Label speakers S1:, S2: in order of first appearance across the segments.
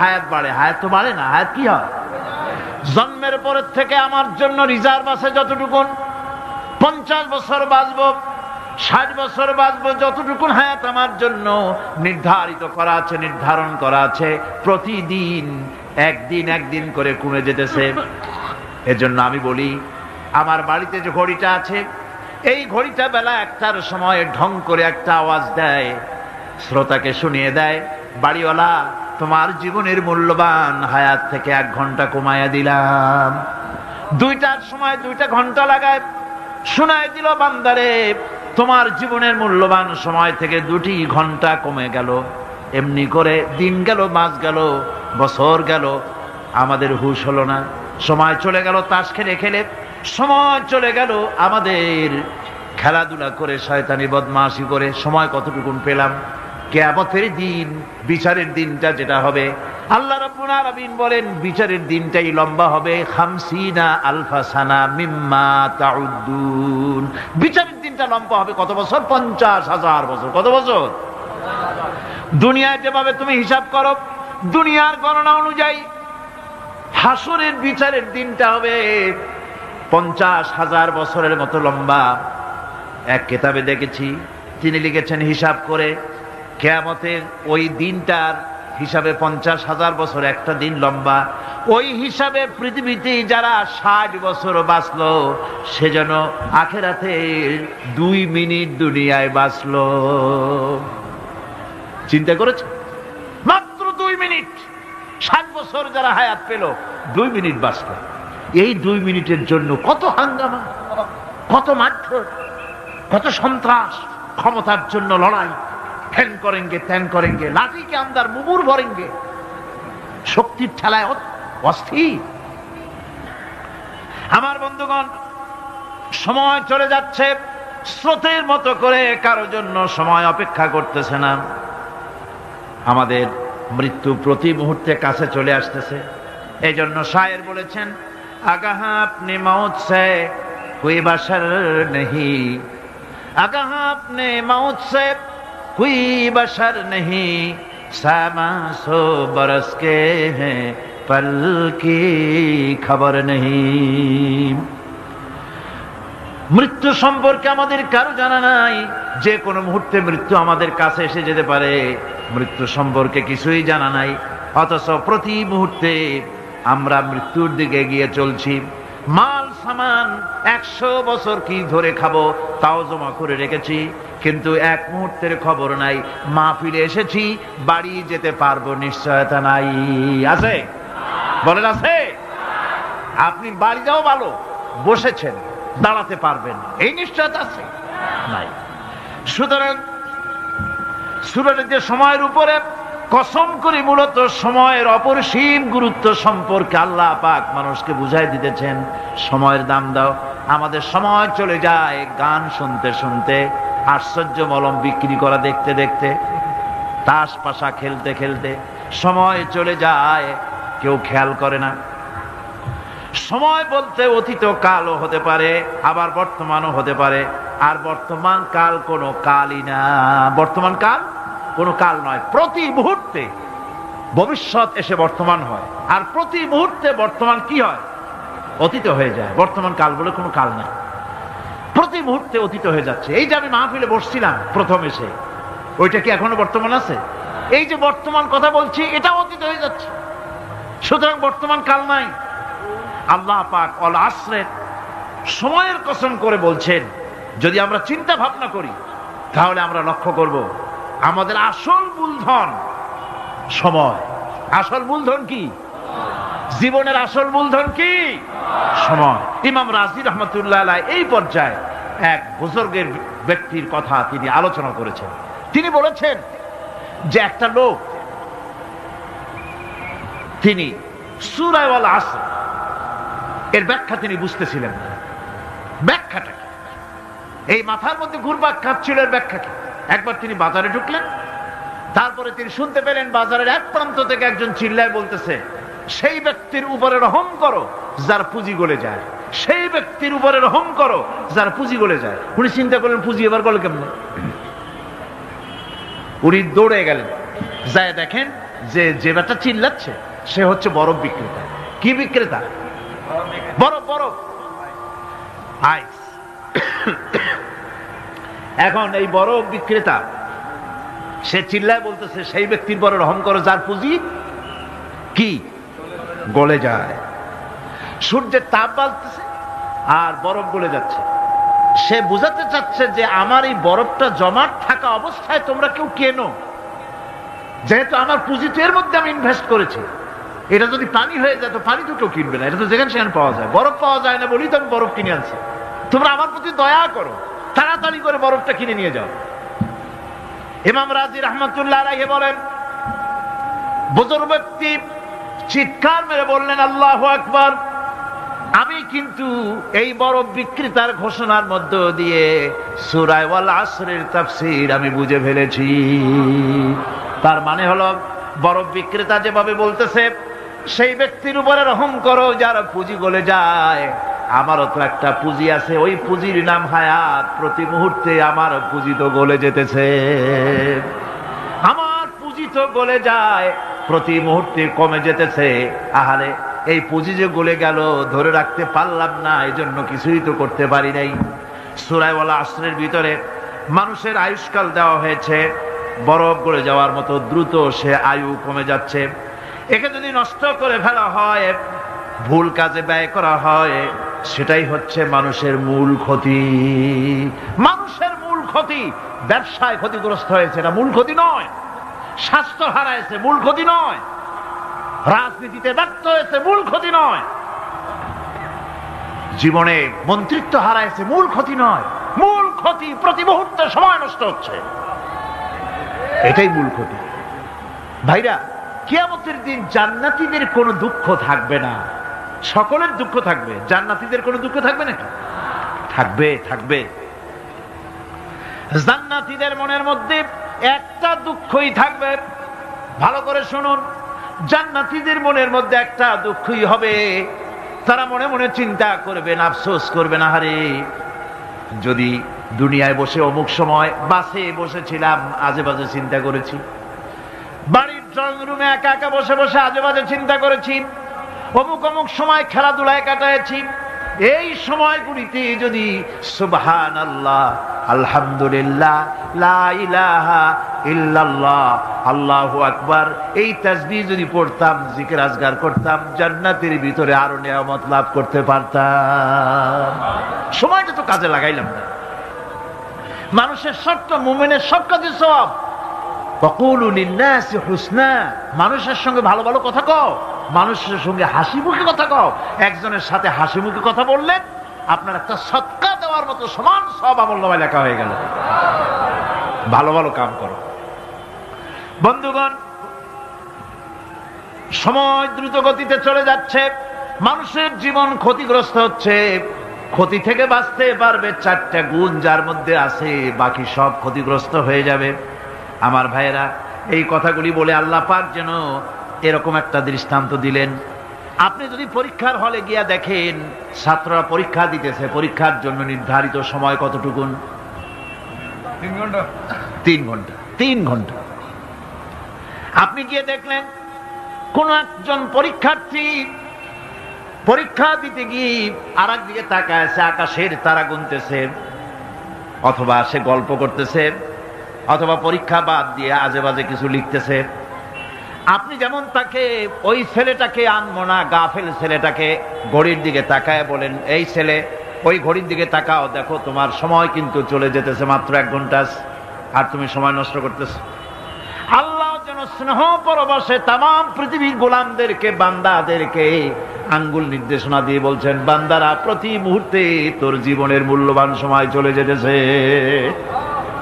S1: হায়াত বাড়ে, হায়াত তো বাড়ে না। হায়াত কি হয়? জন্মের পরের থেকে আমার জন্য রিজার্ভ আছে যতটুকু, 50 বছর বাঁচবো, 60 বছর বাঁচবো, যতটুকু হায়াত আমার জন্য নির্ধারিত করা আছে, নির্ধারণ করা আছে, প্রতিদিন একদিন করে কমে যেতেছে। এজন্য আমি বলি, আমার বাড়িতে যে ঘড়িটা আছে, এই ঘড়িটা বেলা 1টার সময় ঢং করে একটা আওয়াজ দেয়, শ্রোতাকে শুনিয়ে দেয়, বাড়িওয়ালা তোমার জীবনের মূল্যবান হায়াত থেকে 1 ঘন্টা কমায়া দিলাম। 2টার সময় 2টা ঘন্টা লাগায় শোনায় দিল, বান্দারে তোমার জীবনের মূল্যবান সময় থেকে 2টি ঘন্টা কমে গেল। এমনি করে দিন গেল, মাস গেল, বছর গেল, আমাদের হুঁশ হলো না। সময় চলে গেল তাস খেলে খেলে, সময় চলে গেল আমাদের খেলাধুলা করে, শয়তানি বদমাশি করে। সময় কতটুকু পেলাম? কিয়ামতের দিন, বিচারের দিনটা যেটা হবে, আল্লাহ রাব্বুল আলামিন বলেন বিচারের দিনটাই লম্বা হবে 50 আলফা সানা মিম্মা তাউদ্দুন। বিচারের দিনটা লম্বা হবে কত বছর? 50,000 বছর। কত বছর? দুনিয়ায় যেভাবে তুমি হিসাব করো, দুনিয়ার গণনা অনুযায়ী হাসরের বিচারের দিনটা হবে 50,000 বছরের মতো লম্বা। এক কিতাবে দেখেছি, তিনি লিখেছেন হিসাব করে, কিয়ামতের ওই দিনটার হিসাবে 50,000 বছর একটা দিন লম্বা। ওই হিসাবে পৃথিবীতে যারা 60 বছর বাঁচলো, সেজন্য আখেরাতে 2 মিনিট দুনিয়ায় বাঁচলো। চিন্তা করেছে? মাত্র 2 মিনিট। 60 বছর যারা হায়াত পেল, 2 মিনিট বাঁচলো। এই 2 মিনিটের জন্য কত হাঙ্গামা, কত মারধর, কত সন্ত্রাস, ক্ষমতার জন্য লড়াই, ফ্যান করেঙ্গে ত্যান করেঙ্গে, লাঠি কে আন্দার মুগুর ভরেঙ্গে, শক্তির ঠেলায় অস্থির। আমার বন্ধুগণ, সময় চলে যাচ্ছে স্রোতের মতো করে, কারো জন্য সময় অপেক্ষা করতেছে না। আমাদের মৃত্যু প্রতি মুহূর্তে কাছে চলে আসতেছে। এই জন্য শায়ের বলেছেন, আগাহ আপনি মৌত সে কোই বাশার নেহি, আগাহ আপনি মৌত সে कोई बशर नहीं, सामा सो बरस के हैं पल की खबर नहीं। মৃত্যু সম্পর্কে আমাদের কারো জানা নাই। যে কোনো মুহূর্তে মৃত্যু আমাদের কাছে এসে যেতে পারে, মৃত্যু সম্পর্কে কিছুই জানা নাই। অথচ প্রতি মুহূর্তে আমরা মৃত্যুর দিকে এগিয়ে চলছি। মাল সামান 100 বছর কি ধরে খাবো তাও জমা করে রেখেছি, কিন্তু 1 মুহূর্তের খবর নাই। মাহফিলে এসেছি, বাড়ি যেতে পারবো নিশ্চয়তা নাই। আছে? বলেন আছে? আপনি বাড়ি যাও ভালো, বসেছেন, দাঁড়াতে পারবেন, এই নিশ্চয়তা আছে? নাই। সুতরাং সূরাটি যে সময়ের উপরে কসম করে মূলত সময়ের অপরিসীম গুরুত্ব সম্পর্কে আল্লাহ পাক মানুষকে বুঝাই দিতেছেন। সময়ের দাম দাও। আমাদের সময় চলে যায় গান শুনতে শুনতে, আশ্চর্য মলম বিক্রি করা দেখতে দেখতে, তাস পাশা খেলতে খেলতে সময় চলে যায়, কেউ খেয়াল করে না। সময় বলতে অতীত কালও হতে পারে, আবার বর্তমানও হতে পারে। আর বর্তমান কাল কোনো কালই না। বর্তমান কাল কোনো কাল নয়। প্রতি মুহূর্তে ভবিষ্যৎ এসে বর্তমান হয়, আর প্রতি মুহূর্তে বর্তমান কি হয়? অতীত হয়ে যায়। বর্তমান কাল বলে কোনো কাল নাই। প্রতি মুহূর্তে অতীত হয়ে যাচ্ছে। এই যে আমি মাহফিলে বসছিলাম প্রথম এসে, ওইটা কি এখনো বর্তমান আছে? এই যে বর্তমান কথা বলছি, এটা অতীত হয়ে যাচ্ছে। সুতরাং বর্তমান কাল নাই। আল্লাহ পাক অল আসরের সময়ের কসম করে বলছেন। যদি আমরা চিন্তা ভাবনা করি, তাহলে আমরা লক্ষ্য করব আমাদের আসল মূলধন সময়। আসল মূলধন কি? জীবনের আসল মূলধন কি? সময়। ইমাম রাজি রহমতুল্লাহ আলাইহি এই পর্যায়ে এক বুজুর্গের ব্যক্তির কথা তিনি আলোচনা করেছেন। তিনি বলেছেন যে একটা লোক, তিনি সূরা আল আসর এর ব্যাখ্যা তিনি বুঝতেছিলেন না। ব্যাখ্যাটা কি? এই মাথার মধ্যে ঘুরপাক খাচ্ছিল এর ব্যাখ্যা কি? একবার তিনি বাজারে ঢুকলেন, তারপরে তিনি শুনতে পেলেন বাজারের এক প্রান্ত থেকে একজন চিল্লায় বলতেছে, সেই ব্যক্তির উপরে রহম করো যার পুঁজি গলে যায়, সেই ব্যক্তির উপরে রহম করো যার পুঁজি গলে যায়। উনি চিন্তা করলেন পুঁজি এবার গলে কেমন? উনি দৌড়ে গেলেন, যায় দেখেন যে যে বেটা চিল্লাচ্ছে সে হচ্ছে বরফ বিক্রেতা। কি বিক্রেতা? বরফ, বরফ, আইস। এখন এই বরফ বিক্রেতা সে চিল্লায় বলতেছে সেই ব্যক্তির বড় রহম করো যার পুঁজি কি গলে যায়। সূর্যের তাপ বাড়তেছে আর বরফ গলে যাচ্ছে। সে বুঝাতে চাচ্ছে যে আমার এই বরফটা জমাট থাকা অবস্থায় তোমরা কেউ কেনো, যেহেতু আমার পুঁজি তো এর মধ্যে আমি ইনভেস্ট করেছি। এটা যদি পানি হয়ে যায় তো পানি তো কেউ কিনবে না, এটা তো যেখানে সেখানে পাওয়া যায়। বরফ পাওয়া যায় না বলেই তো আমি বরফ কিনে আনছি। তোমরা আমার প্রতি দয়া করো, তাড়াতাড়ি করে বরফটা কিনে নিয়ে যাও। ইমাম রাজি রহমতুল্লাহ আলাইহি বলেন, বুজুর্গ ব্যক্তি চিৎকার মেরে বললেন আল্লাহু আকবার, আমি কিন্তু এই বরফ বিক্রেতার ঘোষণার মধ্য দিয়ে সূরা ওয়াল আসরের তাফসীর আমি বুঝে ফেলেছি। তার মানে হলো বরফ বিক্রেতা যেভাবে বলতেছে সেই ব্যক্তির উপরে রহম করো যার পুঁজি গলে যায়। আমারও তো একটা পুঁজি আছে, ওই পুঁজির নাম হায়াত। প্রতি মুহূর্তে আমার পুঁজি তো গলে যেতেছে, আমার পুঁজি তো গলে যায়, প্রতি মুহূর্তে কমে যেতেছে। আহারে এই পুঁজি যে গলে গেল ধরে রাখতে পারলাম না, এই জন্য কিছুই তো করতে পারি নাই। সূরা ওয়াল আসরের ভিতরে মানুষের আয়ুষ্কাল দেওয়া হয়েছে, বরফ গলে যাওয়ার মতো দ্রুত সে আয়ু কমে যাচ্ছে। একে যদি নষ্ট করে ফেলা হয়, ভুল কাজে ব্যয় করা হয়, সেটাই হচ্ছে মানুষের মূল ক্ষতি। মানুষের মূল ক্ষতি। ব্যবসায় ক্ষতিগ্রস্ত হয়েছে, এটা মূল ক্ষতি নয়। স্বাস্থ্য হারাইছে, মূল ক্ষতি নয়। রাজনীতিতে ব্যর্থ হয়েছে, মূল ক্ষতি নয়। জীবনে মন্ত্রিত্ব হারাইছে, মূল ক্ষতি নয়। মূল ক্ষতি প্রতি মুহূর্তে সময় নষ্ট হচ্ছে, এটাই মূল ক্ষতি। ভাইরা, কিয়ামতের দিন জান্নাতীদের কোনো দুঃখ থাকবে না, সকলের দুঃখ থাকবে। জান্নাতীদের কোনো দুঃখ থাকবে নাকি? থাকবে, থাকবে। জান্নাতীদের মনের মধ্যে একটা দুঃখই থাকবে। ভালো করে শুনুন, জান্নাতীদের মনের মধ্যে একটা দুঃখই হবে। তারা মনে মনে চিন্তা করবেন, আফসোস করবেন, আহারে যদি দুনিয়ায় বসে অমুক সময় বাসে বসেছিলাম, আজে বাজে চিন্তা করেছি, বাড়ির ড্রয়িং রুমে একা একা বসে বসে আজে বাজে চিন্তা করেছি, অমুক অমুক সময় খেলাধুলায় কাটাইছি। এই সময়গুলিতে যদি সুবহানাল্লাহ, আলহামদুলিল্লাহ, লা ইলাহা ইল্লাল্লাহ, আল্লাহু আকবার এই তাসবিহ যদি পড়তাম, জিকির আজগার করতাম, জান্নাতের ভিতরে আরো নিয়ামত লাভ করতে পারতাম। সময়টা তো কাজে লাগাইলাম না। মানুষের শর্ত, মুমিনের সব কাজে সওয়াব। ওয়াকুলু লিন-নাসি হুসনা, মানুষের সঙ্গে ভালো ভালো কথা কও, মানুষের সঙ্গে হাসি মুখে কথা কও। একজনের সাথে হাসি মুখে কথা বললেন, আপনার একটা সদকা দেওয়ার মতো সমান সওয়াব আমলনামায় লেখা হয়ে গেল। ভালো ভালো কাম করো। বন্ধুগণ, সময় দ্রুত গতিতে চলে যাচ্ছে, মানুষের জীবন ক্ষতিগ্রস্ত হচ্ছে। ক্ষতি থেকে বাঁচতে পারবে 4টা গুণ যার মধ্যে আছে, বাকি সব ক্ষতিগ্রস্ত হয়ে যাবে। আমার ভাইয়েরা, এই কথাগুলি বলে আল্লাহ পাক যেন এরকম একটা দৃষ্টান্ত দিলেন। আপনি যদি পরীক্ষার হলে গিয়া দেখেন ছাত্ররা পরীক্ষা দিতেছে, পরীক্ষার জন্য নির্ধারিত সময় কতটুকুন? 3 ঘন্টা। 3 ঘন্টা, 3 ঘন্টা। আপনি গিয়ে দেখলেন কোন একজন পরীক্ষার্থী পরীক্ষা দিতে গিয়ে আর একদিকে তাকায় আছে, আকাশের তারা গুনতেছে, অথবা সে গল্প করতেছে, অথবা পরীক্ষা বাদ দিয়ে আজে বাজে কিছু লিখতেছে। আপনি যেমন তাকে, ওই ছেলেটাকে আনবো না, গাফেল ছেলেটাকে ঘড়ির দিকে তাকায় বলেন, এই ছেলে ওই ঘড়ির দিকে তাকাও, দেখো তোমার সময় কিন্তু চলে যেতেছে মাত্র 1 ঘন্টা, আর তুমি সময় নষ্ট করতেছ। আল্লাহ যেন স্নেহ পরবশে তামাম পৃথিবীর গোলামদেরকে, বান্দাদেরকে আঙ্গুল নির্দেশনা দিয়ে বলছেন, বান্দারা প্রতি মুহূর্তে তোর জীবনের মূল্যবান সময় চলে যেতেছে,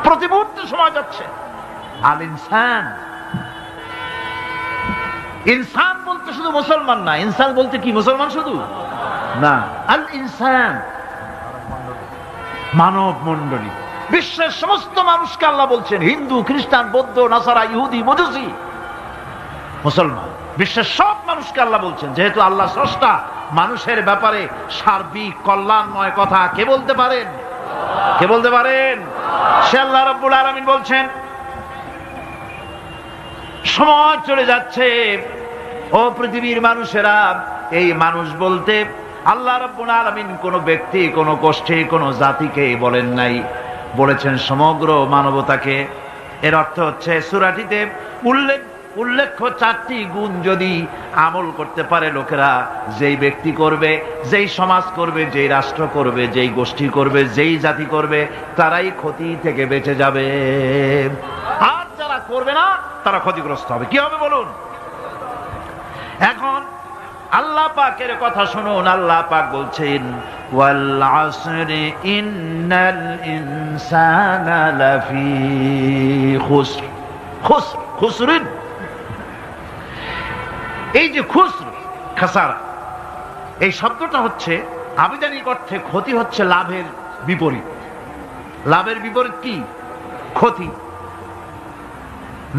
S1: প্রতি মুহূর্তে সময় যাচ্ছে। আল ইনসান, ইনসান বলতে শুধু মুসলমান না, ইনসান বলতে কি মুসলমান শুধু না, আল ইনসান মানব মণ্ডলী, বিশ্বের সমস্ত মানুষকে আল্লাহ বলছেন, হিন্দু, খ্রিস্টান, বৌদ্ধ, নাসারা, ইহুদি, মজুসি, মুসলমান, বিশ্বের সব মানুষকে আল্লাহ বলছেন। যেহেতু আল্লাহ স্রষ্টা, মানুষের ব্যাপারে সার্বিক কল্যাণময় কথা কে বলতে পারেন? কে বলতে পারেন? সে আল্লাহ রাব্বুল আলামিন বলছেন, সময় চলে যাচ্ছে। ও পৃথিবীর মানুষেরা, এই মানুষ বলতে আল্লাহ রাব্বুল আলামিন কোন ব্যক্তি, কোন গোষ্ঠী, কোন জাতিকে বলেন নাই, বলেছেন সমগ্র মানবতাকে। এর অর্থ হচ্ছে সূরাটিতে উল্লেখ্য 4টি গুণ যদি আমল করতে পারে লোকেরা, যেই ব্যক্তি করবে, যেই সমাজ করবে, যেই রাষ্ট্র করবে, যেই গোষ্ঠী করবে, যেই জাতি করবে, তারাই ক্ষতি থেকে বেঁচে যাবে। আর যারা করবে না তারা ক্ষতিগ্রস্ত হবে। কি হবে বলুন? এখন আল্লাহ পাকের কথা শুনুন। আল্লাহ পাক বলছেন ওয়াল আসরি ইন্নাল ইনসানা লাফি খুসর। খুসরিন, এই যে খুসর, খাসারা, এই শব্দটা হচ্ছে আবিধানিক অর্থে ক্ষতি হচ্ছে লাভের বিপরীত। লাভের বিপরীত কি? ক্ষতি।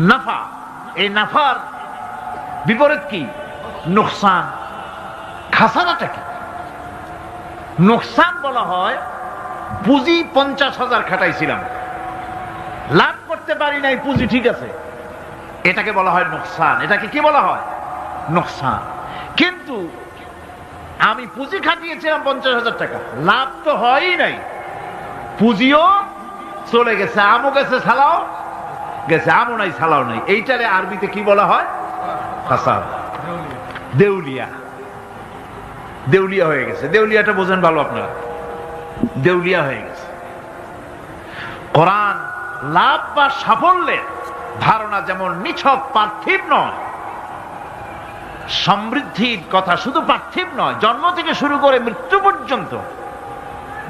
S1: নাফা, এই নাফার বিপরীত কি? নোকসান। খাসারাটা কি? নোকসান বলা হয় পুঁজি 50,000 খাটাইছিলাম, লাভ করতে পারি নাই, পুঁজি ঠিক আছে, এটাকে বলা হয় নোকসান। এটাকে কি বলা হয়? নোকসান। কিন্তু আমি পুঁজি খাটিয়েছিলাম 50,000 টাকা, লাভ তো হয়ই নাই, পুঁজিও চলে গেছে, আমও গেছে, ছালাও গেছে, আমও নাই, ছালাও নাই। এইটারে আরবিতে কি বলা হয়? খাসারা, দেউলিয়া। দেউলিয়া হয়ে গেছে। দেউলিয়াটা বোঝেন ভালো আপনারা, দেউলিয়া হয়ে গেছে। কোরআন লাভ বা সাফল্যের ধারণা যেমন নিছক পার্থিব নয়, সমৃদ্ধির কথা শুধু পার্থিব নয়, জন্ম থেকে শুরু করে মৃত্যু পর্যন্ত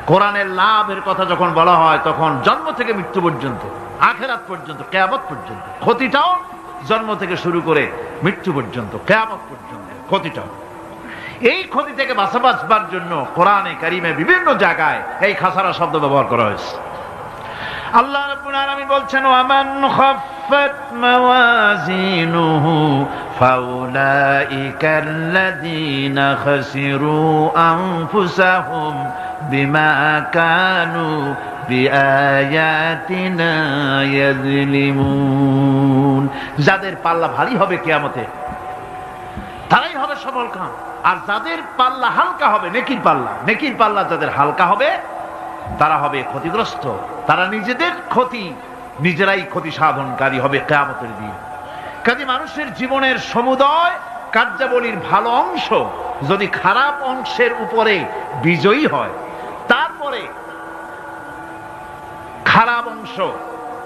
S1: কোরআনের লাভের কথা যখন বলা হয় তখন জন্ম থেকে মৃত্যু পর্যন্ত, আখিরাত পর্যন্ত, কিয়ামত পর্যন্ত। ক্ষতিটাও জন্ম থেকে শুরু করে মৃত্যু পর্যন্ত, কিয়ামত পর্যন্ত ক্ষতিটাও। এই ক্ষতি থেকে বাঁচবার জন্য কোরআনে কারিমে বিভিন্ন জায়গায় এই খাসারা শব্দ ব্যবহার করা হয়েছে। আল্লাহ রাব্বুল আলামিন বলছেন ওয়ামান খাফফাত মাওয়াজিনুহু ফাউলাইকাল্লাযীনা খাসিরু আনফুসাহুম বিমা কানু বিআয়াতিনা ইয়াযলিমুন। যাদের পাল্লা ভারী হবে কিয়ামতে তারাই হবে সফলকাম, আর যাদের পাল্লা হালকা হবে, নেকির পাল্লা যাদের হালকা হবে তারা হবে ক্ষতিগ্রস্ত। তারা নিজেদের ক্ষতি নিজেরাই ক্ষতি সাধনকারী হবে কিয়ামতের দিন। কাজে মানুষের জীবনের সমুদয় কার্যাবলীর ভালো অংশ যদি খারাপ অংশের উপরে বিজয়ী হয়, তারপরে খারাপ অংশ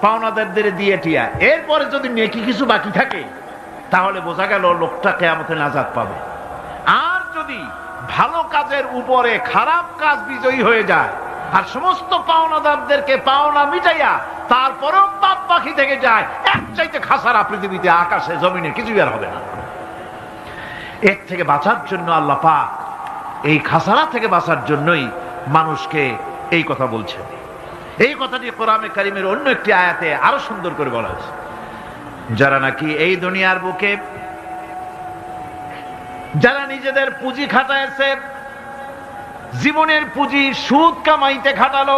S1: পাওনাদারদের দিয়ে টিয়া, এরপরে যদি নেকি কিছু বাকি থাকে, তাহলে বোঝা গেল লোকটা কিয়ামতে নাজাত পাবে। আর যদি ভালো কাজের উপরে খারাপ কাজ বিজয়ী হয়ে যায় আর সমস্ত পাওনাদারদেরকে পাওনা মিটাইয়া তারপরেও পাপ বাকি থেকে যায়, এক চাইতে খাসারা পৃথিবীতে, আকাশে, জমিনে কিছুই আর হবে না। এর থেকে বাঁচার জন্য আল্লাহ পাক এই খাসারা থেকে বাঁচার জন্যই মানুষকে এই কথা বলছেন। এই কথাটি কোরআনে কারিমের অন্য একটি আয়াতে আরো সুন্দর করে বলা হয়েছে। যারা নাকি এই দুনিয়ার বুকে যারা নিজেদের পুঁজি খাটাইছে, জীবনের পুঁজি সুদ কামাইতে খাটালো,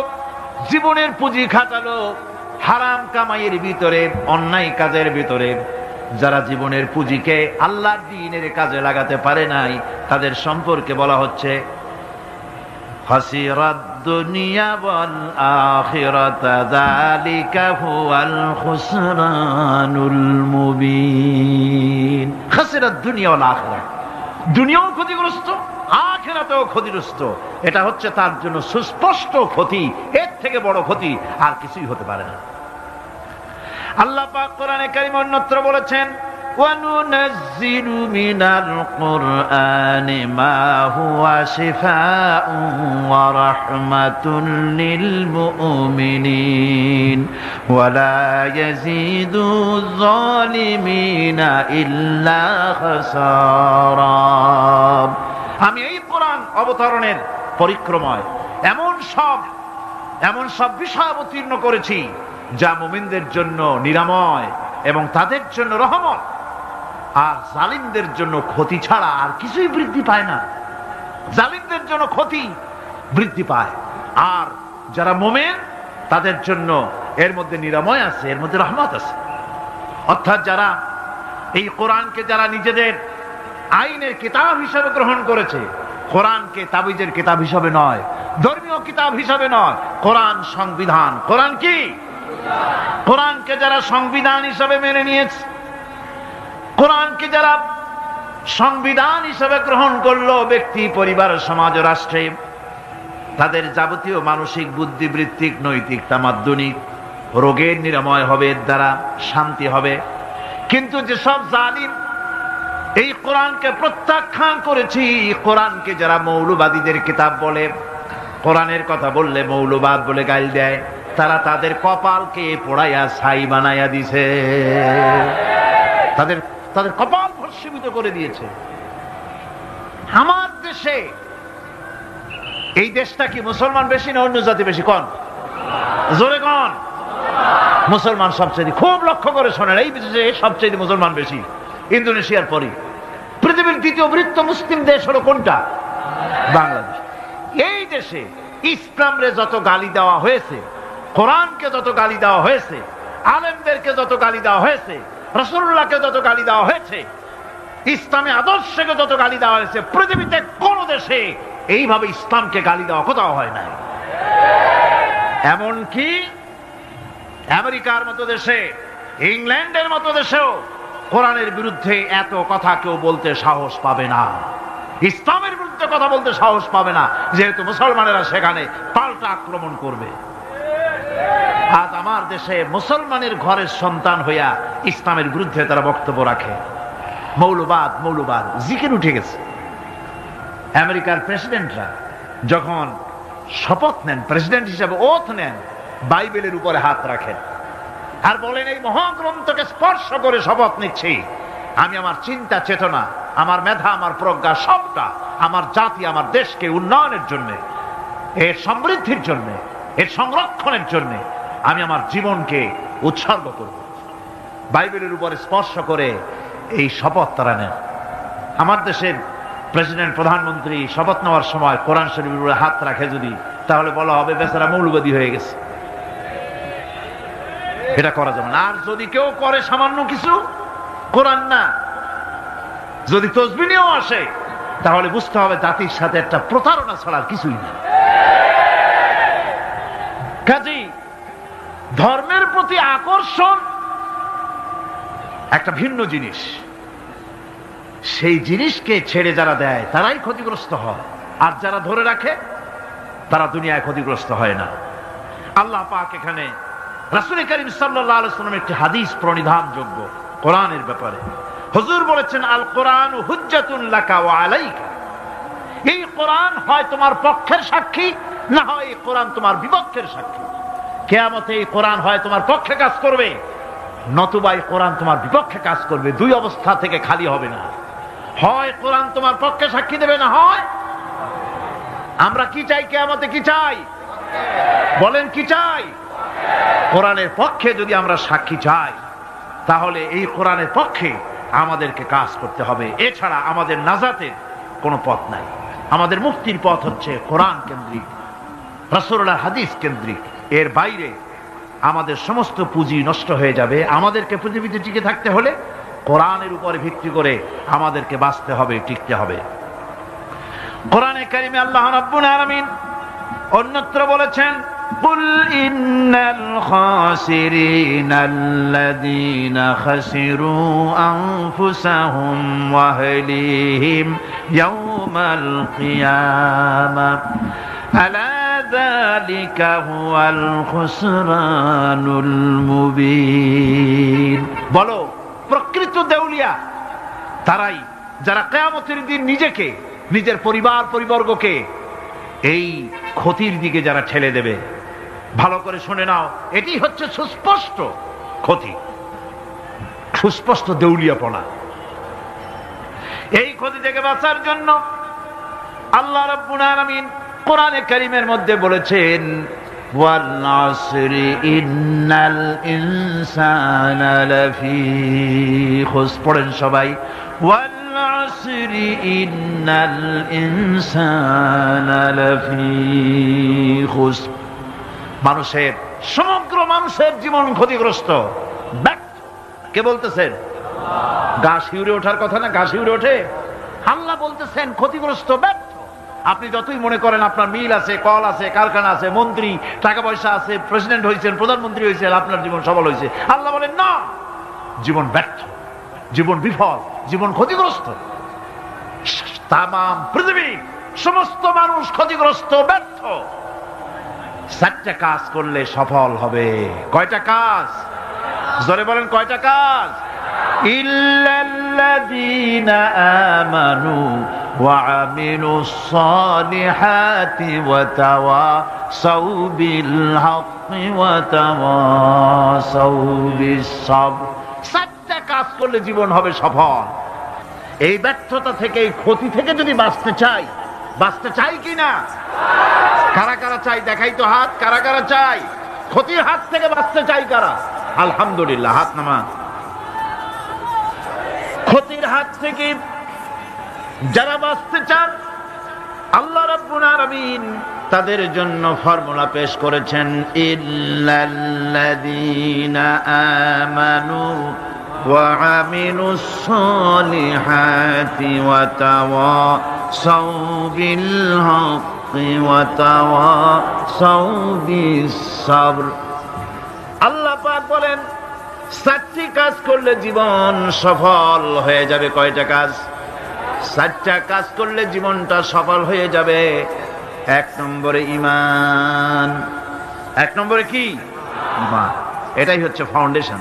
S1: জীবনের পুঁজি খাটালো হারাম কামাইয়ের ভিতরে, অন্যায় কাজের ভিতরে, যারা জীবনের পুঁজিকে আল্লাহর দ্বীনের কাজে লাগাতে পারে নাই, তাদের সম্পর্কে বলা হচ্ছে খাসিরাদ দুনিয়া ওয়াল আখিরাতা যালিকা হুয়াল খুসরানুল মুবিন। খাসিরাদ দুনিয়া ওয়াল আখিরাত, দুনিয়াও ক্ষতিগ্রস্ত, আখিরাতেও ক্ষতিগ্রস্ত। এটা হচ্ছে তার জন্য সুস্পষ্ট ক্ষতি, এর থেকে বড় ক্ষতি আর কিছুই হতে পারে না। আল্লাহ পাক কোরআনে কারীম অন্যত্র বলেছেন ওয়ানুনাজ্জিলু মিনাল কুরআনি মা হুয়া শিফাউন ওয়া রাহমাতুন লিল মুমিনিন ওয়া লা ইয়াজিদু যালিমিনা ইল্লা খাসারা। আমি এই কোরআন অবতরণের পরিক্রমায় এমন সব বিষয় অবতীর্ণ করেছি যা মুমিনদের জন্য নিরাময় এবং তাদের জন্য রহমত, আর জালিমদের জন্য ক্ষতি ছাড়া আর কিছুই বৃদ্ধি পায় না। জালিমদের জন্য ক্ষতি বৃদ্ধি পায়, আর যারা মুমিন তাদের জন্য এর মধ্যে নিরাময় আছে, এর মধ্যে রহমত আছে। অর্থাৎ যারা এই কোরআনকে যারা নিজেদের আইনের কিতাব হিসেবে গ্রহণ করেছে, কোরআনকে তাবিজের কিতাব হিসেবে নয়, ধর্মীয় কিতাব হিসেবে নয়, কোরআন সংবিধান। কোরআন কি? কোরআনকে যারা সংবিধান হিসেবে মেনে নিয়েছে, কোরআনকে যারা সংবিধান হিসেবে গ্রহণ করলো, ব্যক্তি, পরিবার, সমাজ, রাষ্ট্রে তাদের যাবতীয় মানসিক, বুদ্ধিবৃত্তিক, নৈতিক, তামাদ্দুনিক রোগের নিরাময় হবে, এর দ্বারা শান্তি হবে। কিন্তু যেসব জালিম এই কোরআনকে প্রত্যাখ্যান করেছি, কোরআনকে যারা মৌলবাদীদের কিতাব বলে, কোরআনের কথা বললে মৌলবাদ বলে গাল দেয়, তারা তাদের কপালকে পোড়াইয়া ছাই বানাইয়া দিছে, তাদের তাদের কপাল ভস্মীভূত করে দিয়েছে। আমার দেশে, এই দেশটা কি মুসলমান বেশি না অন্য জাতি বেশি? কোন? জোরে কোন? মুসলমান সবচেয়ে। খুব লক্ষ্য করে শোনেন, এই দেশে সবচেয়ে মুসলমান বেশি, ইন্দোনেশিয়ার পরে। পৃথিবীর দ্বিতীয় বৃহত্তম মুসলিম দেশ হলো কোনটা? বাংলাদেশ। এই দেশে ইসলামরে যত গালি দেওয়া হয়েছে, কোরআনকে যত গালি দেওয়া হয়েছে, আলেমদেরকে যত গালি দেওয়া হয়েছে, রাসূলুল্লাহকে যত গালি দেওয়া হয়েছে, ইসলামী আদর্শকে যত গালি দেওয়া হয়েছে, পৃথিবীতে কোন দেশে এইভাবে ইসলামকে গালি দেওয়া কোথাও হয় নাই। এমনকি আমেরিকার মতো দেশে, ইংল্যান্ডের মতো দেশেও কোরআনের বিরুদ্ধে এত কথা কেউ বলতে সাহস পাবে না, ইসলামের বিরুদ্ধে কথা বলতে সাহস পাবে না, যেহেতু মুসলমানেরা সেখানে পাল্টা আক্রমণ করবে। আজ আমার দেশে মুসলমানের ঘরের সন্তান হইয়া ইসলামের বিরুদ্ধে তারা বক্তব্য রাখে। মৌলবাদ, মৌলবাদ জিকির উঠে গেছে। আমেরিকার প্রেসিডেন্টরা যখন শপথ নেন, প্রেসিডেন্ট হিসেবে ওথ নেন, বাইবেলের উপরে হাত রাখেন আর বলেন, এই মহাগ্রন্থকে স্পর্শ করে শপথ নিচ্ছি, আমি আমার চিন্তা চেতনা, আমার মেধা, আমার প্রজ্ঞা সবটা আমার জাতি, আমার দেশকে উন্নয়নের জন্য, এর সমৃদ্ধির জন্য, এর সংরক্ষণের জন্য আমি আমার জীবনকে উৎসর্গ করব। বাইবেলের উপরে স্পর্শ করে এই শপথ তারা নেন। আমার দেশের প্রেসিডেন্ট, প্রধানমন্ত্রী শপথ নেওয়ার সময় কোরআন শরীফের উপরে হাত রাখে যদি, তাহলে বলা হবে বেচারা মৌলবাদী হয়ে গেছে। এটা করা যাবে না। আর যদি কেউ করে সামান্য কিছু, কোরআন না, যদি তসবিহ নিয়েও আসে, তাহলে বুঝতে হবে জাতির সাথে একটা প্রতারণা ছাড়া কিছুই না। কাজেই ধর্মের প্রতি আকর্ষণ একটা ভিন্ন জিনিস, সেই জিনিসকে ছেড়ে যারা দেয় তারাই ক্ষতিগ্রস্ত হয়, আর যারা ধরে রাখে তারা দুনিয়ায় ক্ষতিগ্রস্ত হয় না। আল্লাহ পাক এখানে রাসূল করিম সাল্লাল্লাহু আলাইহি ওয়াসাল্লামের একটি হাদিস প্রণিধানযোগ্য কোরআনের ব্যাপারে। হুজুর বলেছেন, আল কোরআন হুজ্জাতুন লাকা ওয়া আলাইকা। এই কোরআন হয় তোমার পক্ষের সাক্ষী, না হয় এই কোরআন তোমার বিপক্ষের সাক্ষী। কিয়ামতে এই কোরআন হয় তোমার পক্ষে কাজ করবে, নতুবা এই কোরআন তোমার বিপক্ষে কাজ করবে। দুই অবস্থা থেকে খালি হবে না। হয় কোরআন তোমার পক্ষে সাক্ষী দেবে, না হয় আমরা কি চাই? কিয়ামতে কি চাই? বলেন কি চাই? কোরআনের পক্ষে যদি আমরা সাক্ষী চাই, তাহলে এই কোরআনের পক্ষে আমাদেরকে কাজ করতে হবে। এছাড়া আমাদের নাজাতের কোনো পথ নাই। আমাদের মুক্তির পথ হচ্ছে কোরআন কেন্দ্রিক, রাসূলুল্লাহর হাদিস কেন্দ্রিক। এর বাইরে আমাদের সমস্ত পুঁজি নষ্ট হয়ে যাবে। আমাদেরকে পৃথিবীতে টিকে থাকতে হলে কোরআনের উপরে ভিত্তি করে আমাদেরকে বাঁচতে হবে, টিকতে হবে। কোরআনে কারিমে আল্লাহ রাব্বুল আলামিন অন্যত্র বলেছেন, কুল ইন্নাল খাসিরিনাল্লাযীনা খাসিরু আনফুসাহুম ওয়া আহলিহিম ইয়াওমাল কিয়ামাহ আলা যালিকা হুয়াল খুসরানুল মুবিন। বলো, প্রকৃত দেউলিয়া তারাই যারা কিয়ামতের দিন নিজেকে, নিজের পরিবার পরিবর্গকে এই ক্ষতির দিকে যারা ঠেলে দেবে। ভালো করে শুনে নাও, এটি হচ্ছে সুস্পষ্ট ক্ষতি, সুস্পষ্ট দেউলিয়াপনা। এই ক্ষতি থেকে বাঁচার জন্য আল্লাহ রাব্বুল আলামিন কোরআনে কারীমের মধ্যে বলেছেন, ওয়াল আসরি ইন্নাল ইনসানা লাফি খুসর। পড়েন সবাই, ওয়াল আসরি ইন্নাল ইনসানা লাফি খুসর। মানুষের, সমগ্র মানুষের জীবন ক্ষতিগ্রস্ত। কে বলতেছেন? গা শিউরে ওঠার কথা না, গা শিউরে ওঠে। আল্লাহ বলতেছেন ক্ষতিগ্রস্ত, ব্যর্থ। আপনি যতই মনে করেন আপনার মিল আছে, কল আছে, কারখানা আছে, মন্ত্রী, টাকা পয়সা আছে, প্রেসিডেন্ট হয়েছেন, প্রধানমন্ত্রী হয়েছেন, আপনার জীবন সফল হয়েছে, আল্লাহ বলেন না, জীবন ব্যর্থ, জীবন বিফল, জীবন ক্ষতিগ্রস্ত। তাম পৃথিবী সমস্ত মানুষ ক্ষতিগ্রস্ত, ব্যর্থ। 4টা কাজ করলে সফল হবে। কয়টা কাজ? জোরে বলেন, কয়টা কাজ? ইল্লাল্লাযীনা আমানু ওয়া আমিলুস সালিহাতি ওয়া তাওয়াসাউ বিল হাক্কি ওয়া তাওয়াসাউ বিস সাবর। 4টা কাজ করলে জীবন হবে সফল। এই ব্যর্থতা থেকে, এই ক্ষতি থেকে যদি বাঁচতে চাই কিনা? কারা কারা চাই? দেখাই তো হাত। কারা কারা চাই? ক্ষতির হাত থেকে বাঁচতে চাই কারা? আলহামদুলিল্লাহ, হাত নামান। ক্ষতির হাত থেকে যারা বাঁচতে চান, আল্লাহ রাব্বুল আলামিন তাদের জন্য ফর্মুলা পেশ করেছেন, ইল্লাল্লাযীনা আমানু ওয়া আমিলুস সালিহাতি ওয়া তাওয়াসাউ বিল হাক্কি ওয়া তাওয়াসাউ বিস সাবর। আল্লাহ পাক বলেন 4টি কাজ করলে জীবন সফল হয়ে যাবে। কয়টা কাজ? 4টা কাজ করলে জীবনটা সফল হয়ে যাবে। 1 নম্বরে ঈমান। 1 নম্বরে কি? ঈমান। এটাই হচ্ছে ফাউন্ডেশন।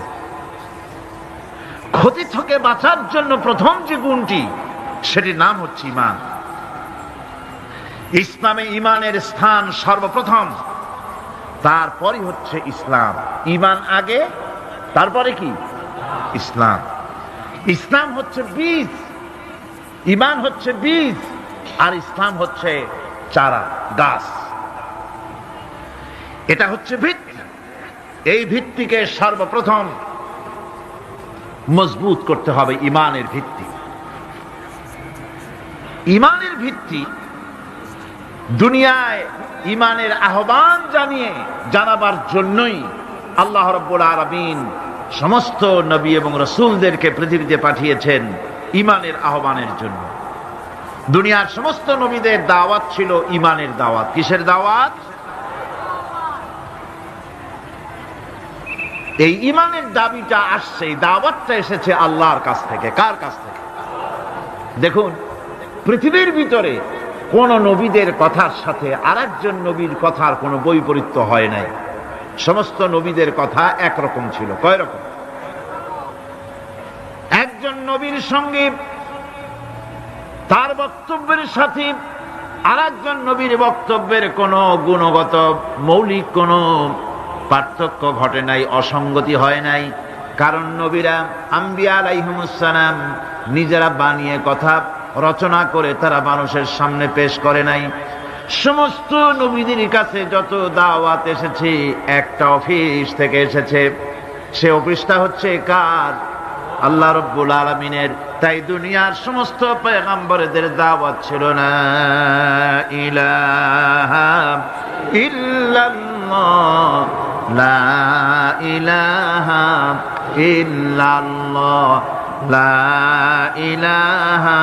S1: ক্ষতি থেকে বাঁচার জন্য প্রথম যে গুণটি, সেটির নাম হচ্ছে ঈমান। ইসলামে ঈমানের স্থান সর্বপ্রথম, তারপরই হচ্ছে ইসলাম। ঈমান আগে, তারপরে কি? ইসলাম। ইসলাম হচ্ছে বীজ, ঈমান হচ্ছে বীজ, আর ইসলাম হচ্ছে চারা, গাছ। এটা হচ্ছে ভিত্তি। এই ভিত্তিকে সর্বপ্রথম মজবুত করতে হবে। ঈমানের ভিত্তি, ঈমানের ভিত্তি দুনিয়ায় ঈমানের আহ্বান জানাবার জন্যই আল্লাহ রাব্বুল আলামিন সমস্ত নবী এবং রাসূলদেরকে পৃথিবীতে পাঠিয়েছেন ঈমানের আহ্বানের জন্য। দুনিয়ার সমস্ত নবীদের দাওয়াত ছিল ঈমানের দাওয়াত। কিসের দাওয়াত? এই ঈমানের দাবিটা আসছে, এই দাওয়াতটা এসেছে আল্লাহর কাছ থেকে। কার কাছ থেকে? দেখুন, পৃথিবীর ভিতরে কোন নবীদের কথার সাথে আরেকজন নবীর কথার কোনো বৈপরীত্য হয় নাই। সমস্ত নবীদের কথা একরকম ছিল। কয় রকম? একজন নবীর সঙ্গে তার বক্তব্যের সাথে আরেকজন নবীর বক্তব্যের কোনো গুণগত মৌলিক কোনো পার্থক্য ঘটে নাই, অসঙ্গতি হয় নাই। কারণ নবীরা, আম্বিয়া আলাইহিমুস সালাম, নিজেরা বানিয়ে কথা রচনা করে তারা মানুষের সামনে পেশ করে নাই। সমস্ত নবীদের কাছে যত দাওয়াত এসেছে, একটা অফিস থেকে এসেছে। সে অফিসটা হচ্ছে কার? আল্লাহ রাব্বুল আলামিনের। তাই দুনিয়ার সমস্ত পয়গম্বরদের দাওয়াত ছিল না ইলাহা ইল্লাল্লাহ, লা ইলাহা ইল্লাল্লাহ, লা ইলাহা,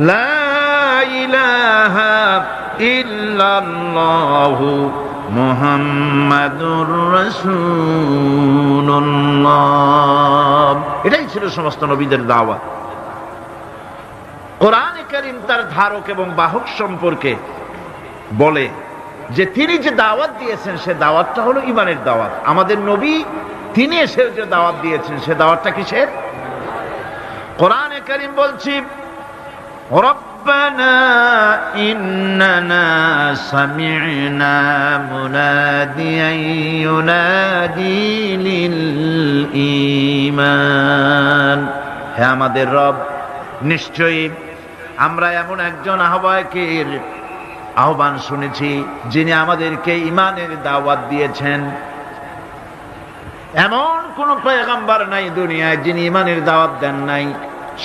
S1: লা ইলাহা ইল্লাল্লাহু মুহাম্মাদুর রাসূলুল্লাহ। এটাই ছিল সমস্ত নবীদের দাওয়াত। কোরআনে কারীম তার ধারক এবং বাহক সম্পর্কে বলে যে তিনি যে দাওয়াত দিয়েছেন সে দাওয়াতটা হলো ঈমানের দাওয়াত। আমাদের নবী তিনি এসে যে দাওয়াত দিয়েছেন সে দাওয়াতটা কিসের? কোরআনে কারীম বলছি, রব্বানা ইন্নানা সামি'না মুনাদিয়ান ইউনাদি লিল ঈমান। হে আমাদের রব, নিশ্চয়ই আমরা এমন একজন আহ্বায়কের আহ্বান শুনেছি যিনি আমাদেরকে ঈমানের দাওয়াত দিয়েছেন। এমন কোন পয়গম্বর নাই দুনিয়ায় যিনি ঈমানের দাওয়াত দেন নাই।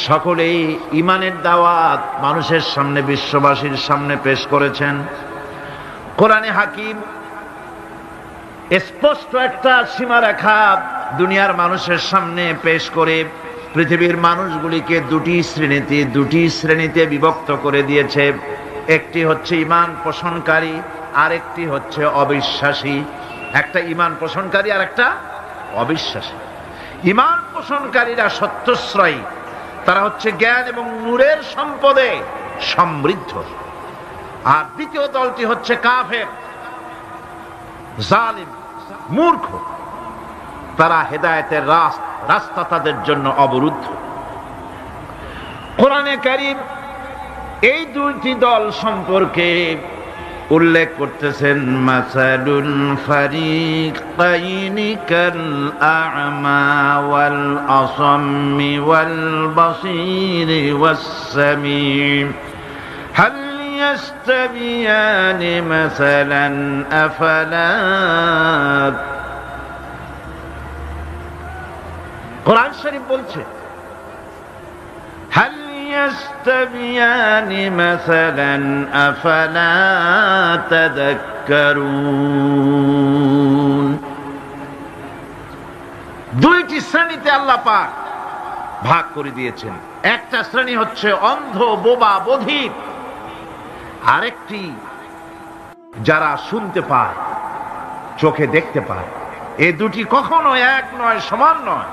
S1: সকলেই ঈমানের দাওয়াত মানুষের সামনে, বিশ্ববাসীর সামনে পেশ করেছেন। কোরআনে হাকিম স্পষ্ট একটা সীমারেখা দুনিয়ার মানুষের সামনে পেশ করে পৃথিবীর মানুষগুলিকে দুটি শ্রেণীতে বিভক্ত করে দিয়েছে। একটি হচ্ছে ঈমান পোষণকারী, আরেকটি হচ্ছে অবিশ্বাসী। একটা ঈমান পোষণকারী আর একটা অবিশ্বাসী। ঈমান পোষণকারীরা সত্যশ্রয়ী, তারা হচ্ছে জ্ঞান এবং নূরের সম্পদে সমৃদ্ধ। আর দ্বিতীয় দলটি হচ্ছে কাফের, জালিম, মূর্খ। তারা হেদায়েতের রাস্তা তাদের জন্য অবরুদ্ধ। কোরআনে কারীম এই দুইটি দল সম্পর্কে উল্লেখ করতেছেন, মাসালুল ফারিকাইনি কাল আ'মা ওয়াল আসাম্মি ওয়াল বাসীরি ওয়াস সামিম হাল ইয়াস্তাবিয়ানি মাসালান আফালা। কোরআন শরীফ বলছে, হাল ইয়াস্তাবিয়ানি মাসালান আফালা তাযাক্কারুন। দুইটি শ্রেণীতে আল্লাহ পাক ভাগ করে দিয়েছেন। একটা শ্রেণী হচ্ছে অন্ধ, বোবা, বধির। আরেকটি যারা শুনতে পায়, চোখে দেখতে পায়। এ দুটি কখনো এক নয়, সমান নয়।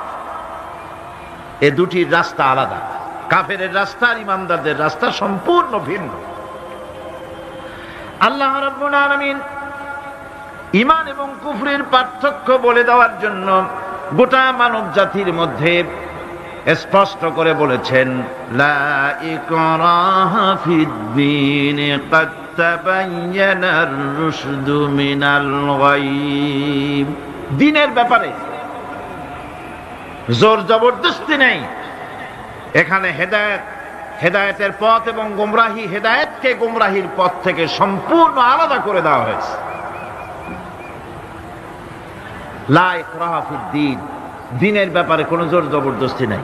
S1: এ দুটির রাস্তা আলাদা। কাফেরের রাস্তা আর ইমানদারদের রাস্তা সম্পূর্ণ ভিন্ন। আল্লাহ রাব্বুল আলামিন ঈমান এবং কুফরের পার্থক্য বলে দেওয়ার জন্য গোটা মানব জাতির মধ্যে স্পষ্ট করে বলেছেন, লা ইকরাহা ফিদ-দীন ক্বাদ তাবায়্যানার রুশদু মিনাল গায়ব। দ্বীনের ব্যাপারে জোর জবরদস্তি নেই। এখানে হেদায়েতের পথ এবং গোমরাহি, হেদায়েতকে গোমরাহির পথ থেকে সম্পূর্ণ আলাদা করে দেওয়া হয়েছে। লা ইকরাহা ফিদ-দীন, দ্বীনের ব্যাপারে কোনো জোর জবরদস্তি নাই।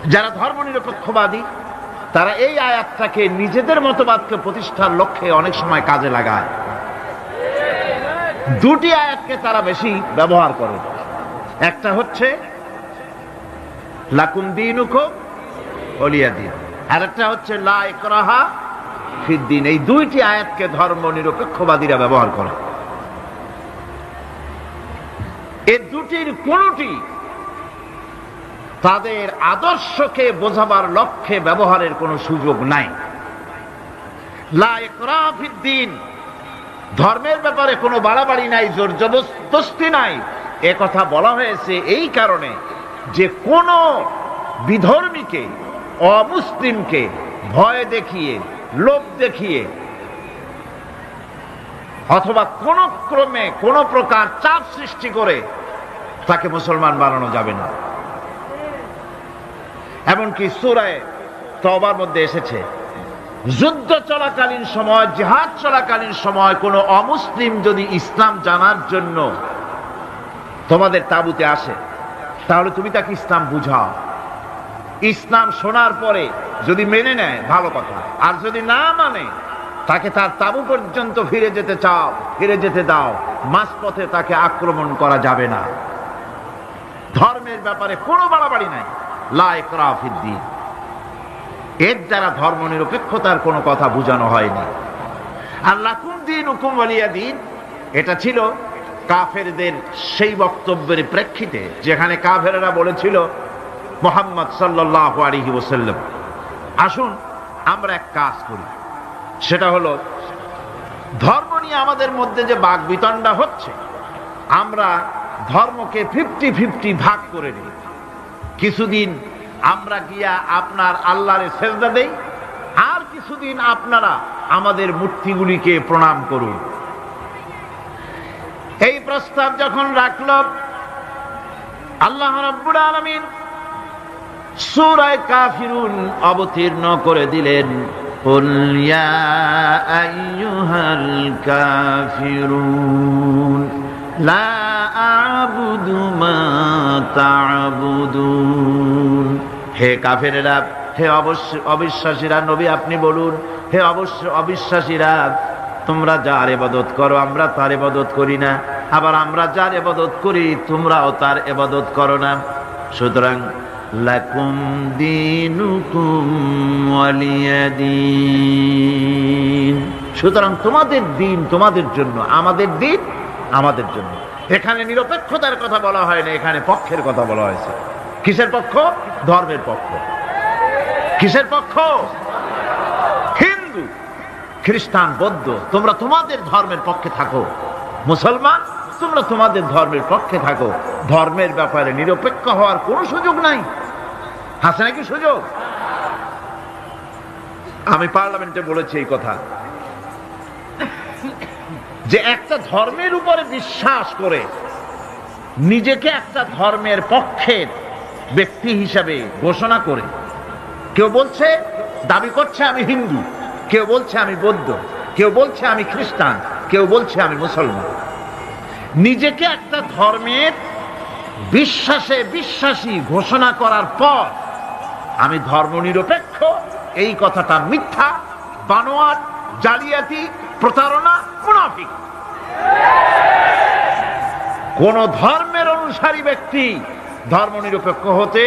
S1: যারা ধর্মনিরপেক্ষবাদী তারা এই আয়াতটাকে নিজেদের মতবাদকে প্রতিষ্ঠার লক্ষ্যে অনেক সময় কাজে লাগায়। দুটি আয়াতকে তারা বেশি ব্যবহার করে। একটা হচ্ছে লাকুম দীনুকুম ওয়ালিয়া দীন, আর একটা হচ্ছে লা ইকরাহা ফিদ-দীন। এই দুইটি আয়াতকে ধর্মনিরপেক্ষবাদীরা ব্যবহার করে। এই দুটির কোনটি তাদের আদর্শকে বোঝাবার লক্ষ্যে ব্যবহারের কোনো সুযোগ নাই। লা ইকরাহা ফিদ-দীন, ধর্মের ব্যাপারে কোনো বাড়াবাড়ি নাই, জোর জবরদস্তি নাই। এ কথা বলা হয়েছে এই কারণে যে কোন বিধর্মীকে, অমুসলিমকে ভয় দেখিয়ে, লোভ দেখিয়ে অথবা কোন ক্রমে কোন প্রকার চাপ সৃষ্টি করে তাকে মুসলমান বানানো যাবে না। এমনকি সূরা তওবার মধ্যে এসেছে, যুদ্ধ চলাকালীন সময়, জিহাদ চলাকালীন সময় কোন অমুসলিম যদি ইসলাম জানার জন্য তোমাদের তাঁবুতে আসে, তাহলে তুমি তাকে ইসলাম বুঝাও। ইসলাম শোনার পরে যদি মেনে নেয় ভালো কথা, আর যদি না মানে তাকে তার তাঁবু পর্যন্ত ফিরে যেতে চাও, ফিরে যেতে দাও। মাঝপথে তাকে আক্রমণ করা যাবে না। ধর্মের ব্যাপারে কোনো বাড়াবাড়ি নাই। লা ইকরাহা ফিদ-দীন, এর দ্বারা ধর্মনিরপেক্ষতার কোনো কথা বোঝানো হয়নি। আর লাকুম দীনুকুম ওয়ালিয়া দীন, এটা ছিল কাফেরদের সেই বক্তব্যের প্রেক্ষিতে যেখানে কাফেররা বলেছিল মুহাম্মদ সাল্লাল্লাহু আলাইহি ওয়াসাল্লাম, আসুন আমরা এক কাজ করি, সেটা হলো ধর্ম নিয়ে আমাদের মধ্যে যে বাকবিতণ্ডা হচ্ছে, আমরা ধর্মকে 50-50 ভাগ করে নিই। কিছুদিন আমরা গিয়া আপনার আল্লাহরে সেজদা দেই, আর কিছুদিন আপনারা আমাদের মূর্তিগুলিকে প্রণাম করুন। এই প্রস্তাব যখন রাখল, আল্লাহ রাব্বুল আলামিন সূরা কাফিরুন অবতীর্ণ করে দিলেন, কুল ইয়া আইয়ুহাল কাফিরুন লা আ'বুদু মা তা'বুদুন। হে কাফেরেরা, হে অবিশ্বাসীরা, নবী আপনি বলুন, হে অবিশ্বাসীরা, তোমরা যার ইবাদত করো আমরা তার ইবাদত করি না। আবার আমরা যার ইবাদত করি তোমরাও তার ইবাদত করো না। সুতরাং লাকুম দীনুকুম ওয়ালিয়াদিন, সুতরাং তোমাদের দিন তোমাদের জন্য, আমাদের দিন আমাদের জন্য। এখানে নিরপেক্ষতার কথা বলা হয় না, এখানে পক্ষের কথা বলা হয়েছে। কিসের পক্ষ? ধর্মের পক্ষ। কিসের পক্ষ? হিন্দু, খ্রিস্টান, বৌদ্ধ তোমরা তোমাদের ধর্মের পক্ষে থাকো, মুসলমান তোমরা তোমাদের ধর্মের পক্ষে থাকো। ধর্মের ব্যাপারে নিরপেক্ষ হওয়ার কোনো সুযোগ নাই। আছে নাকি সুযোগ? আমি পার্লামেন্টে বলেছি এই কথা, যে একটা ধর্মের উপরে বিশ্বাস করে নিজেকে একটা ধর্মের পক্ষের ব্যক্তি হিসাবে ঘোষণা করে কেউ বলছে, দাবি করছে আমি হিন্দু, কেউ বলছে আমি বৌদ্ধ, কেউ বলছে আমি খ্রিস্টান, কেউ বলছে আমি মুসলমান। নিজেকে একটা ধর্মের বিশ্বাসে বিশ্বাসী ঘোষণা করার পর আমি ধর্মনিরপেক্ষ, এই কথাটা মিথ্যা, বানোয়াট, জালিয়াতি, প্রতারণা, মুনাফিক। কোন ধর্মের অনুসারী ব্যক্তি ধর্মনিরপেক্ষ হতে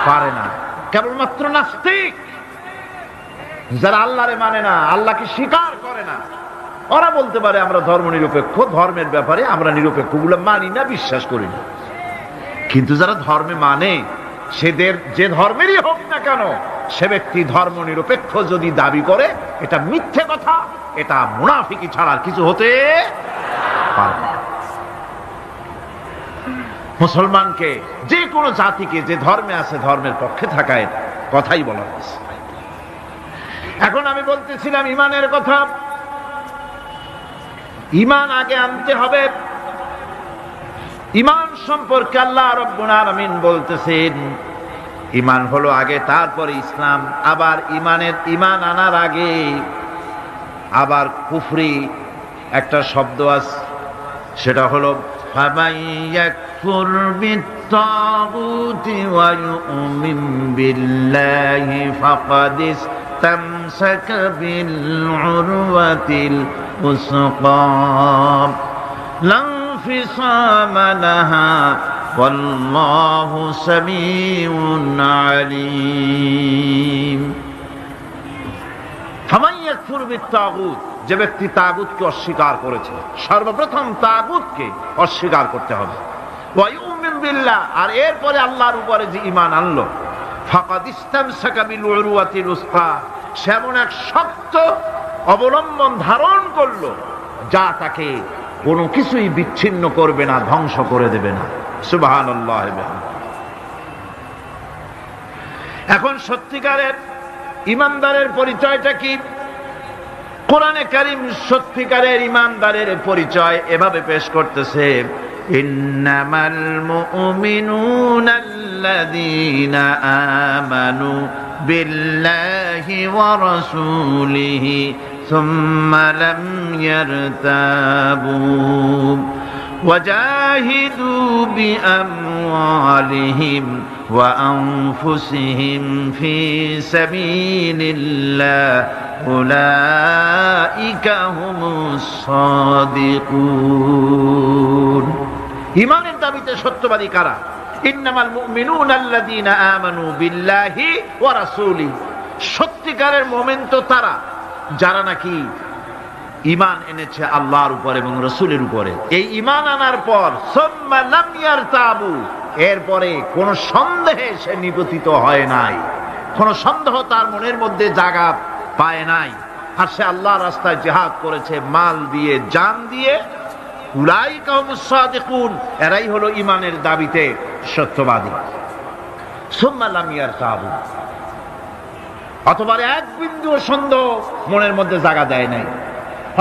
S1: পারে না। কেবলমাত্র নাস্তিক, যারা আল্লাহরে মানে না, আল্লাহকে স্বীকার করে না, ওরা বলতে পারে আমরা ধর্মনিরপেক্ষ, ধর্মের ব্যাপারে আমরা নিরপেক্ষ, গুলো মানি না, বিশ্বাস করি না। কিন্তু যারা ধর্মে মানে, সেদের যে ধর্মেরই হোক না কেন, সে ব্যক্তি ধর্মনিরপেক্ষ যদি দাবি করে, এটা মিথ্যে কথা, এটা মুনাফিকি ছাড়া আর কিছু হতে পারে না। মুসলমানকে, যে কোনো জাতিকে যে ধর্মে আছে ধর্মের পক্ষে থাকায় কথাই বলা হয়েছে। এখন আমি বলতেছিলাম ইমানের কথা। ইমান আগে আনতে হবে। ইমান সম্পর্কে আল্লাহ রাব্বুল আলামিন বলতেছেন ইমান হলো আগে, তারপরে ইসলাম। আবার ইমান আনার আগে আবার কুফরি একটা শব্দ আছে, সেটা হলো ফামান ইয়াকফুর বিত্তাগুতি ওয়া ইউমিন বিল্লাহি ফাকাদ ইসতামসাকা বিল উরওয়াতিল উসকা লা ইনফিসামা লাহা ওয়াল্লাহু সামিউন আলীম। ফামান ইয়াকফুর বিত্তাগুত, যে ব্যক্তি তাগুতকে অস্বীকার করেছে, সর্বপ্রথম তাগুতকে অস্বীকার করতে হবে। ওয়া ইউমিন বিল্লাহ, আর এরপরে আল্লাহর উপরে যে ঈমান আনলো, ফাকাদ ইসতামসাকা বিল উরওয়াতিল উসকা, সেমন এক শক্ত অবলম্বন ধারণ করলো যা তাকে কোনো কিছুই বিচ্ছিন্ন করবে না, ধ্বংস করে দেবে না। সুবহানাল্লাহ। এখন সত্যিকারের ঈমানদারের পরিচয়টা কি? কোরআনে কারীম সত্যিকারের ঈমানদারের পরিচয় এভাবে পেশ করতেছে, ইন্নামাল মুমিনুনা আল্লাযীনা আমানু বিল্লাহি ওয়া রাসূলিহি সুম্মা লাম ইয়ারতাবু ওয়াজাহিদু বিআমওয়ালিহিম ওয়া আনফুসিহিম ফি সাবিলিল্লাহ উলাইকা হুমুস সাদিকুন। ঈমানের দাবিতে সত্যবাদী কারা? ইন্নামাল মুমিনুনা আল্লাযীনা আমানু বিল্লাহি ওয়া রাসূলিহি, সত্যিকারের মুমিন তো তারা যারা নাকি ঈমান এনেছে আল্লাহর উপর এবং রাসূলের উপরে। এই ঈমান আনার পর সুম্মা লাম ইয়ারতাবু, এরপরে কোন সন্দেহে সে নিপতিত হয় নাই, কোন সন্দেহ তার মনের মধ্যে জায়গা পায় নাই, আর সে আল্লাহর রাস্তায় জিহাদ করেছে মাল দিয়ে, জান দিয়ে। উলাইকা হুমুস সাদিকুন, এরাই হলো ঈমানের দাবিতে সত্যবাদী। সুম্মা লাম ইয়ারতাবু, অথবা এক বিন্দু সন্দেহ মনের মধ্যে জায়গা দেয় নাই।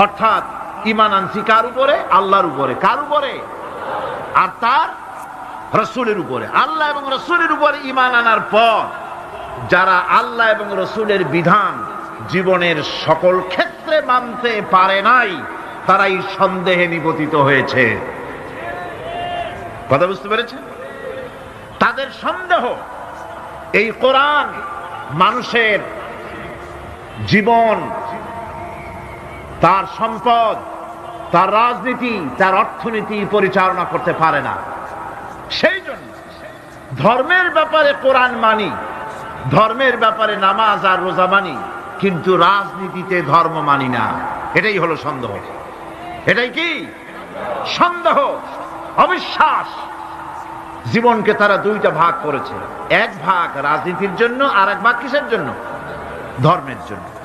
S1: অর্থাৎ ঈমান আনছি কার উপরে? আল্লাহর উপরে। কার উপরে? আর তার রাসূলের উপরে। আল্লাহ এবং রাসূলের উপরে ঈমান আনার পর যারা আল্লাহ এবং রাসূলের বিধান জীবনের সকল ক্ষেত্রে মানতে পারে নাই, তারাই সন্দেহে নিপতিত হয়েছে। কথা বুঝতে পেরেছেন? তাদের সন্দেহ এই কোরআন মানুষের জীবন, তার সম্পদ, তার রাজনীতি, তার অর্থনীতি পরিচালনা করতে পারে না। সেই জন্য ধর্মের ব্যাপারে কোরআন মানি, ধর্মের ব্যাপারে নামাজ আর রোজা মানি, কিন্তু রাজনীতিতে ধর্ম মানি না। এটাই হলো সন্দেহ। এটাই কি সন্দেহ, অবিশ্বাস। জীবনকে তারা দুইটা ভাগ করেছে, এক ভাগ রাজনীতির জন্য, আর এক ভাগ কিসের জন্য? ধর্মের জন্য।